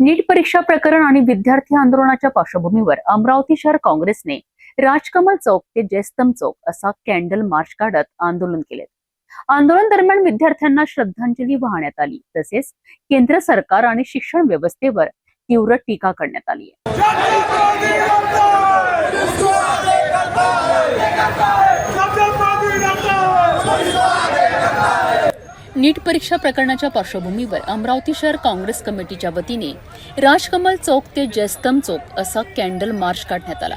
नीट परीक्षा प्रकरण आणि विद्यार्थी आंदोलनाच्या पार्श्वभूमीवर अमरावती शहर काँग्रेसने राजकमल चौक ते जयस्तंभ चौक असा कॅन्डल मार्च काढत आंदोलन केले। आंदोलन दरम्यान विद्यार्थ्यांना श्रद्धांजली वाहण्यात आली, तसेच केंद्र सरकार आणि शिक्षण व्यवस्थेवर तीव्र टीका करण्यात आली। नीट परीक्षा प्रकरणाच्या पार्श्वभूमीवर अमरावती शहर काँग्रेस कमिटीच्या वतीने राजकमल चौक ते जयस्तंभ चौक असा कॅन्डल मार्च काढण्यात आला।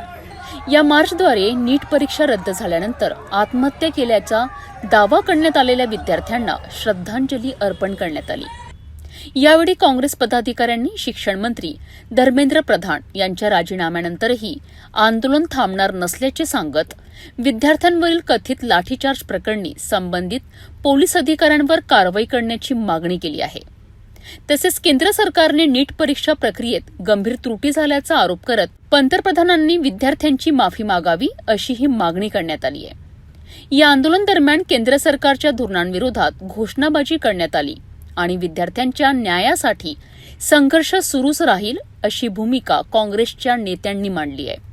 या मार्चद्वारे नीट परीक्षा रद्द झाल्यानंतर आत्महत्या केल्याचा दावा करण्यात आलेल्या विद्यार्थ्यांना श्रद्धांजली अर्पण करण्यात आली। यावेळी काँग्रेस पदाधिकाऱ्यांनी शिक्षण मंत्री धर्मेंद्र प्रधान यांच्या राजीनाम्यानंतरही आंदोलन थांबणार नसल्याचे सांगत विद्यार्थ्यांवरील कथित लाठीचार्ज प्रकरणी संबंधित पोलीस अधिकाऱ्यांवर कारवाई करण्याची मागणी केली आहे। तसेच केंद्र सरकारने नीट परीक्षा प्रक्रियेत गंभीर त्रुटी झाल्याचा आरोप करत पंतप्रधानांनी विद्यार्थ्यांची माफी मागावी अशीही मागणी करण्यात आली आहे। या आंदोलन दरम्यान केंद्र सरकारच्या धोरणांविरोधात घोषणाबाजी करण्यात आली आणि विद्यार्थ्यांच्या न्यायासाठी संघर्ष सुरूच राहील अशी भूमिका काँग्रेसच्या नेत्यांनी मांडली आहे।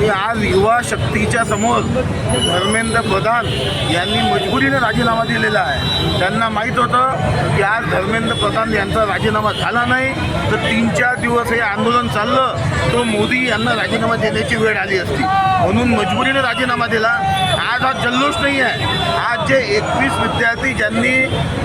आज युवा शक्तीच्या समोर धर्मेंद्र प्रधान यांनी मजबुरीने राजीनामा दिलेला आहे। त्यांना माहीत होतं की आज धर्मेंद्र प्रधान यांचा राजीनामा झाला नाही तर 3-4 दिवस हे आंदोलन चाललं तो मोदी यांना राजीनामा देण्याची वेळ आली असती, म्हणून मजबुरीने राजीनामा दिला। आज हा जल्लोष नाही आहे। आज जे 21 विद्यार्थी ज्यांनी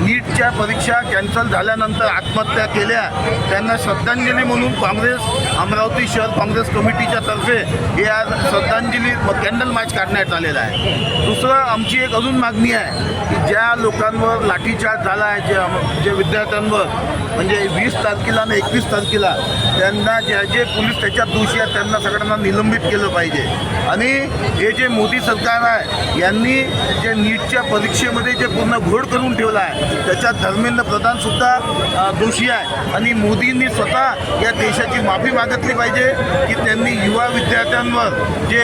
नीटच्या परीक्षा कॅन्सल झाल्यानंतर आत्महत्या केल्या त्यांना श्रद्धांजली म्हणून काँग्रेस अमरावती शहर काँग्रेस कमिटीच्या तर्फे हे आज श्रद्धांजली कॅन्डल मार्च काढण्यात आलेला आहे। दुसरं आमची एक अजून मागणी आहे की ज्या लोकांवर लाठीचार्ज झाला आहे, जे विद्यार्थ्यांवर म्हणजे 20 तारखेला आणि 21 तारखेला त्यांना जे पोलीस त्याच्यात दोषी आहेत त्यांना सगळ्यांना निलंबित केलं पाहिजे। आणि हे जे मोदी सरकार आहे यांनी जे नीटच्या परीक्षेमध्ये जे पूर्ण घोळ करून ठेवला आहे त्याच्यात धर्मेंद्र प्रधानसुद्धा दोषी आहे आणि मोदींनी स्वतः या देशाची माफी मागितली पाहिजे की त्यांनी युवा विद्यार्थ्यांवर जे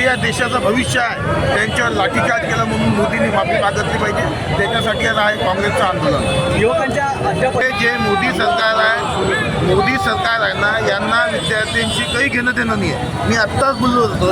या देशाचं भविष्य आहे त्यांच्यावर लाठीचार्ज केला म्हणून मोदींनी माफी मागितली पाहिजे। त्याच्यासाठी आज आहे काँग्रेसचं आंदोलन। युवकांच्या जे मोदी सरकार आहे ना यांना विद्यार्थ्यांशी काही घेणं देणं नाही आहे। मी आत्ताच बोललो होतो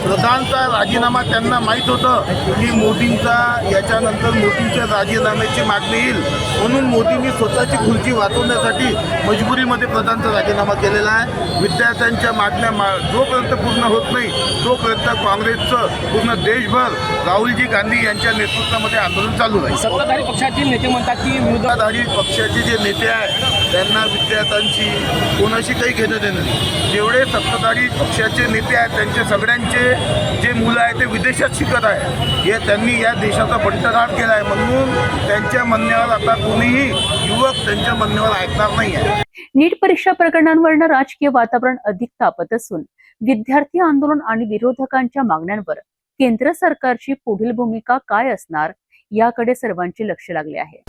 प्रधानचा राजीनामा त्यांना माहीत होतं की मोदींचा याच्यानंतर मोदींच्या राजीनाम्याची मागणी येईल, म्हणून मोदींनी स्वतःची खुर्ची वाचवण्यासाठी मजबुरीमध्ये प्रधानचा राजीनामा केलेला आहे। विद्यार्थ्यांच्या मागण्या जोपर्यंत पूर्ण होत नाही तोपर्यंत काँग्रेसचं पूर्ण देशभर राहुलजी गांधी यांच्या नेतृत्वामध्ये आंदोलन चालू आहे। सत्ताधारी पक्षातील नेते म्हणतात की सत्ताधारी पक्षाचे जे नेते आहेत त्यांना विद्यार्थ्यांची कोणाशी काही घेणं देणं नाही। जेवढे सत्ताधारी पक्षाचे नेते आहेत त्यांचे सगळ्यांचे जे मुलं आहेत ते विदेशात शिकत आहे, हे त्यांनी या देशाचा बंटघाट केला आहे, म्हणून त्यांच्या म्हणण्यावर आता कोणीही युवक त्यांच्या म्हणण्यावर ऐकणार नाही आहे। नीट परीक्षा प्रकरणांवरनं राजकीय वातावरण अधिक तापत असून विद्यार्थी आंदोलन आणि विरोधकांच्या मागण्यांवर केंद्र सरकारची पुढील भूमिका काय असणार याकडे सर्वांचे लक्ष लागले आहे।